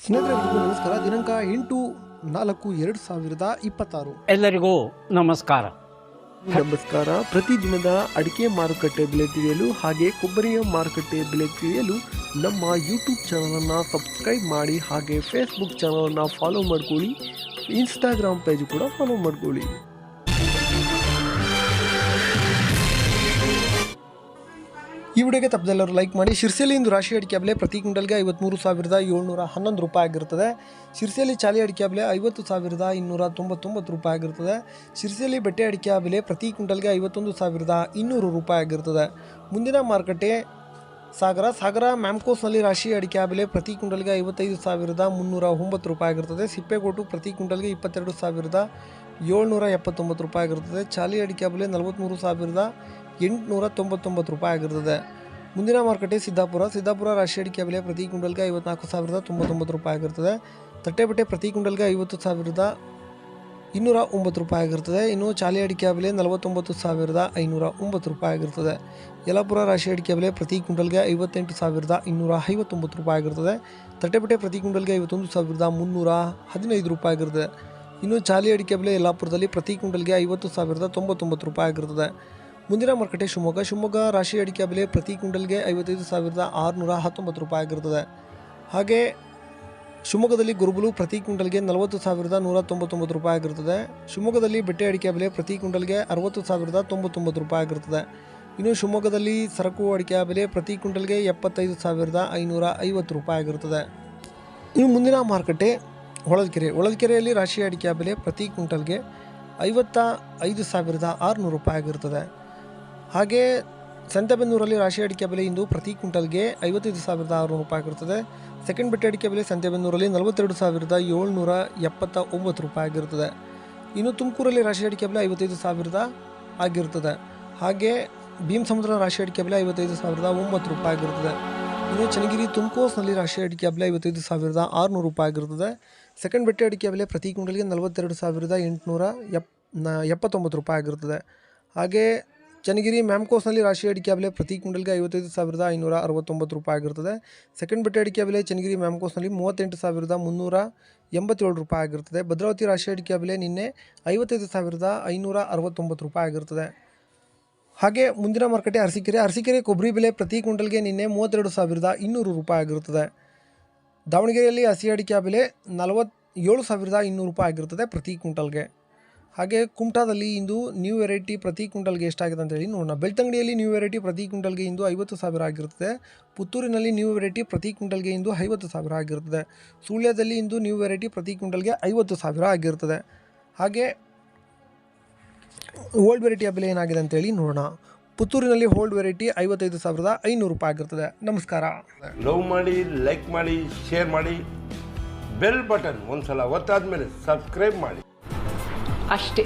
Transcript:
ಸ್ನೇಹಿತರೆಲ್ಲರಿಗೂ ನಮಸ್ಕಾರ. ದಿನಾಂಕ 8/4/2026. ಎಲ್ಲರಿಗೂ ನಮಸ್ಕಾರ. ಪ್ರತಿದಿನದ ಅಡಿಕೆ ಮಾರುಕಟ್ಟೆ ಬೆಲೆ ತಿಳಿಯಲು ಹಾಗೆ ಕೊಬ್ಬರಿಯ ಮಾರುಕಟ್ಟೆ ಬೆಲೆ ತಿಳಿಯಲು ನಮ್ಮ ಯೂಟ್ಯೂಬ್ ಚಾನಲನ್ನು ಸಬ್ಸ್ಕ್ರೈಬ್ ಮಾಡಿ, ಹಾಗೆ ಫೇಸ್ಬುಕ್ ಚಾನಲನ್ನು ಫಾಲೋ ಮಾಡ್ಕೊಳ್ಳಿ, ಇನ್ಸ್ಟಾಗ್ರಾಮ್ ಪೇಜ್ ಕೂಡ ಫಾಲೋ ಮಾಡ್ಕೊಳ್ಳಿ. ಈ ವಿಡಿಯೋಗೆ ತಪ್ಪದೆಲ್ಲರೂ ಲೈಕ್ ಮಾಡಿ. ಶಿರ್ಸಿಯಲ್ಲಿ ಇಂದು ರಾಶಿ ಅಡಿಕೆ ಬೆಲೆ ಪ್ರತಿ ಕ್ವಿಂಟಲ್ಗೆ 53,711 ರೂಪಾಯಿ ಆಗಿರುತ್ತದೆ. ಶಿರ್ಸಿಯಲ್ಲಿ ಚಾಲಿ ಅಡಿಕೆ ಬೆಲೆ 50,299 ರೂಪಾಯಿ ಆಗಿರುತ್ತದೆ. ಶಿರ್ಸಿಯಲ್ಲಿ ಬೆಟ್ಟೆ ಅಡಿಕೆ ಬೆಲೆ ಪ್ರತಿ ಕ್ವಿಂಟಲ್ಗೆ 51,200 ರೂಪಾಯಿ ಆಗಿರುತ್ತದೆ. ಮುಂದಿನ ಮಾರುಕಟ್ಟೆ ಸಾಗರ ಮ್ಯಾಮ್ಕೋಸ್ನಲ್ಲಿ ರಾಶಿ ಅಡಿಕೆ ಬೆಲೆ ಪ್ರತಿ ಕ್ವಿಂಟಲ್ಗೆ 55,309 ರೂಪಾಯಿ ಆಗಿರುತ್ತದೆ. ಸಿಪ್ಪೆಗೋಟು ಪ್ರತಿ ಕ್ವಿಂಟಲ್ಗೆ 22,779 ರೂಪಾಯಿ ಆಗಿರುತ್ತದೆ. ಚಾಲಿ ಅಡಿಕೆ ಬೆಲೆ 43,899 ರೂಪಾಯಿ ಆಗಿರುತ್ತದೆ. ಮುಂದಿನ ಮಾರುಕಟ್ಟೆ ಸಿದ್ದಾಪುರ ರಾಶಿ ಅಡಿಕೆ ಬೆಲೆ ಪ್ರತಿ ಕ್ವಿಂಟಲ್ಗೆ 54,099 ರೂಪಾಯಿ ಆಗಿರುತ್ತದೆ. ತಟ್ಟೆಬೆಟ್ಟೆ ಪ್ರತಿ ಕ್ವಿಂಟಲ್ಗೆ 50,209 ರೂಪಾಯಿ ಆಗಿರುತ್ತದೆ. ಇನ್ನು ಚಾಲಿ ಅಡಿಕೆ ಬೆಲೆ 49,509 ರೂಪಾಯಿ ಆಗಿರುತ್ತದೆ. ಯಲ್ಲಾಪುರ ರಾಶಿ ಅಡಿಕೆ ಬೆಲೆ ಪ್ರತಿ ಕ್ವಿಂಟಲ್ಗೆ 58,259 ರೂಪಾಯಿ ಆಗಿರುತ್ತದೆ. ತಟ್ಟೆಬೆಟ್ಟೆ ಪ್ರತಿ ಕ್ವಿಂಟಲ್ಗೆ 51,315 ರೂಪಾಯಿ ಆಗಿರುತ್ತದೆ. ಇನ್ನು ಚಾಲಿ ಅಡಿಕೆ ಬೆಲೆ ಯಲ್ಲಾಪುರದಲ್ಲಿ ಪ್ರತಿ ಕ್ವಿಂಟಲ್ಗೆ 50,099 ರೂಪಾಯಿ ಆಗಿರುತ್ತದೆ. ಮುಂದಿನ ಮಾರುಕಟ್ಟೆ ಶಿವಮೊಗ್ಗ ರಾಶಿ ಅಡಿಕೆ ಬೆಲೆ ಪ್ರತಿ ಕ್ವಿಂಟಲ್ಗೆ 55,619 ರೂಪಾಯಿ ಆಗಿರುತ್ತದೆ. ಹಾಗೆ ಶಿವಮೊಗ್ಗದಲ್ಲಿ ಗುರುಬಲು ಪ್ರತಿ ಕ್ವಿಂಟಲ್ಗೆ 40,199 ರೂಪಾಯಿ ಆಗಿರುತ್ತದೆ. ಶಿವಮೊಗ್ಗದಲ್ಲಿ ಬೆಟ್ಟೆ ಅಡಿಕೆ ಬೆಲೆ ಪ್ರತಿ ಕ್ವಿಂಟಲ್ಗೆ 60,099 ರೂಪಾಯಿ ಆಗಿರುತ್ತದೆ. ಇನ್ನು ಶಿವಮೊಗ್ಗದಲ್ಲಿ ಸರಕು ಅಡಿಕೆ ಬೆಲೆ ಪ್ರತಿ ಕ್ವಿಂಟಲ್ಗೆ 75,550 ರೂಪಾಯಿ ಆಗಿರುತ್ತದೆ. ಇನ್ನು ಮುಂದಿನ ಮಾರುಕಟ್ಟೆ ಹೊಳಲ್ಕೆರೆಯಲ್ಲಿ ರಾಶಿ ಅಡಿಕೆ ಬೆಲೆ ಪ್ರತಿ ಕ್ವಿಂಟಲ್ಗೆ 55,600 ರೂಪಾಯಿ ಆಗಿರುತ್ತದೆ. ಹಾಗೆ ಸಂತೆಬೆನ್ನೂರಲ್ಲಿ ರಾಶಿ ಅಡಿಕೆ ಬೆಲೆ ಇಂದು ಪ್ರತಿ ಕ್ವಿಂಟಲ್ಗೆ 55,600 ರೂಪಾಯಿ ಆಗಿರುತ್ತದೆ. ಸೆಕೆಂಡ್ ಬೆಟ್ಟೆ ಅಡಿಕೆ ಬೆಲೆ ಸಂತೆಬೆನ್ನೂರಲ್ಲಿ 42,779 ರೂಪಾಯಿ ಆಗಿರುತ್ತದೆ. ಇನ್ನು ತುಮಕೂರಲ್ಲಿ ರಾಶಿ ಅಡಿಕೆ ಬೆಲೆ 55,000 ಆಗಿರುತ್ತದೆ. ಹಾಗೆ ಭೀಮಸಮುದ್ರ ರಾಶಿ ಅಡಿಕೆ ಬೆಲೆ 55,009 ರೂಪಾಯಿ ಆಗಿರುತ್ತದೆ. ಇನ್ನು ಚನ್ನಗಿರಿ ತುಮಕೋಸ್ನಲ್ಲಿ ರಾಶಿ ಅಡಿಕೆ ಬೆಲೆ 55,600 ರೂಪಾಯಿ ಆಗಿರುತ್ತದೆ. ಸೆಕೆಂಡ್ ಬೆಟ್ಟೆ ಅಡಿಕೆ ಬೆಲೆ ಪ್ರತಿ ಕ್ವಿಂಟಲ್ಗೆ 42,879 ರೂಪಾಯಿ ಆಗಿರುತ್ತದೆ. ಹಾಗೆ ಚನ್ನಗಿರಿ ಮ್ಯಾಮ್ಕೋಸ್ನಲ್ಲಿ ರಾಶಿ ಅಡಿಕೆ ಬೆಲೆ ಪ್ರತಿ ಕ್ವಿಂಟಲ್ಗೆ 55,569 ರೂಪಾಯಿ ಆಗಿರುತ್ತದೆ. ಸೆಕೆಂಡ್ ಬೆಟ್ಟೆ ಅಡಿಕೆ ಬೆಲೆ ಚನ್ನಗಿರಿ ಮ್ಯಾಮ್ಕೋಸ್ನಲ್ಲಿ 38,387 ರೂಪಾಯಿ ಆಗಿರುತ್ತದೆ. ಭದ್ರಾವತಿ ರಾಶಿ ಅಡಿಕೆ ಬೆಲೆ ನಿನ್ನೆ 55,569 ರೂಪಾಯಿ ಆಗಿರುತ್ತದೆ. ಹಾಗೆ ಮುಂದಿನ ಮಾರುಕಟ್ಟೆ ಅರಸೀಕೆರೆ ಕೊಬ್ಬರಿ ಬೆಲೆ ಪ್ರತಿ ಕ್ವಿಂಟಲ್ಗೆ ನಿನ್ನೆ 32,200 ರೂಪಾಯಿ ಆಗಿರುತ್ತದೆ. ದಾವಣಗೆರೆಯಲ್ಲಿ ಹಸಿ ಅಡಿಕೆ ಬೆಲೆ 47,200 ರೂಪಾಯಿ ಆಗಿರುತ್ತದೆ ಪ್ರತಿ ಕ್ವಿಂಟಲ್ಗೆ. ಹಾಗೆ ಕುಮಟಾದಲ್ಲಿ ಇಂದು ನ್ಯೂ ವೆರೈಟಿ ಪ್ರತಿ ಕ್ವಿಂಟಲ್ಗೆ ಎಷ್ಟಾಗಿದೆ ಅಂತೇಳಿ ನೋಡೋಣ. ಬೆಳ್ತಂಗಡಿಯಲ್ಲಿ ನ್ಯೂ ವೆರೈಟಿ ಪ್ರತಿ ಕ್ವಿಂಟಲ್ಗೆ ಇಂದು 50,000 ಆಗಿರುತ್ತದೆ. ಪುತ್ತೂರಿನಲ್ಲಿ ನ್ಯೂ ವೆರೈಟಿ ಪ್ರತಿ ಕ್ವಿಂಟಲ್ಗೆ ಇಂದು 50,000 ಆಗಿರುತ್ತದೆ. ಸುಳ್ಯದಲ್ಲಿ ಇಂದು ನ್ಯೂ ವೆರೈಟಿ ಪ್ರತಿ ಕ್ವಿಂಟಲ್ಗೆ 50,000 ಆಗಿರುತ್ತದೆ. ಹಾಗೆ ಓಲ್ಡ್ ವೆರೈಟಿಯ ಬೆಲೆ ಏನಾಗಿದೆ ಅಂತೇಳಿ ನೋಡೋಣ. ಪುತ್ತೂರಿನಲ್ಲಿ ಓಲ್ಡ್ ವೆರೈಟಿ 55,500 ರೂಪಾಯಿ ಆಗಿರುತ್ತದೆ. ನಮಸ್ಕಾರ. ಲವ್ ಮಾಡಿ, ಲೈಕ್ ಮಾಡಿ, ಶೇರ್ ಮಾಡಿ, ಬೆಲ್ ಬಟನ್ ಒಂದ್ಸಲ ಒತ್ತಾದ್ಮೇಲೆ ಸಬ್ಸ್ಕ್ರೈಬ್ ಮಾಡಿ ಅಷ್ಟೇ.